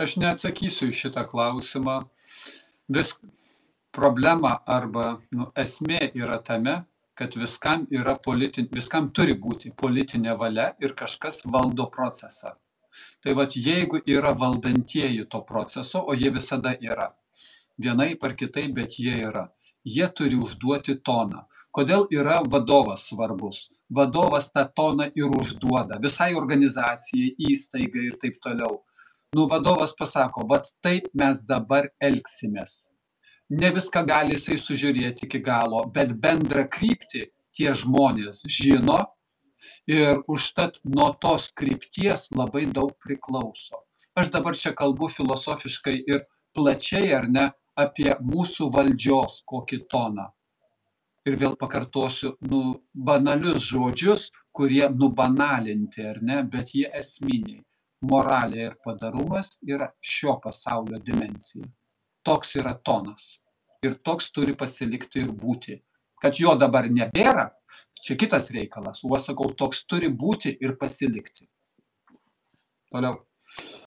Aš neatsakysiu į šitą klausimą. Problema arba esmė yra tame, kad viskam turi būti politinė valia ir kažkas valdo procesą. Tai vat jeigu yra valdantieji to proceso, o jie visada yra, vienaip ar kitaip, bet jie yra, jie turi užduoti toną. Kodėl yra vadovas svarbus? Vadovas tą toną ir užduoda visai organizacijai, įstaigai ir taip toliau. Vadovas pasako, vat taip mes dabar elgsimės. Ne viską gali jisai sužiūrėti iki galo, bet bendrą kryptį tie žmonės žino ir užtat nuo tos krypties labai daug priklauso. Aš dabar čia kalbu filosofiškai ir plačiai, ar ne, apie mūsų valdžios kokį toną. Ir vėl pakartosiu, banalius žodžius, kurie nubanalinti, ar ne, bet jie esminiai. Moralė ir padarumas yra šio pasaulio dimensija. Toks yra tonas. Ir toks turi pasilikti ir būti. Kad jo dabar nebėra, čia kitas reikalas. O aš sakau, toks turi būti ir pasilikti. Toliau.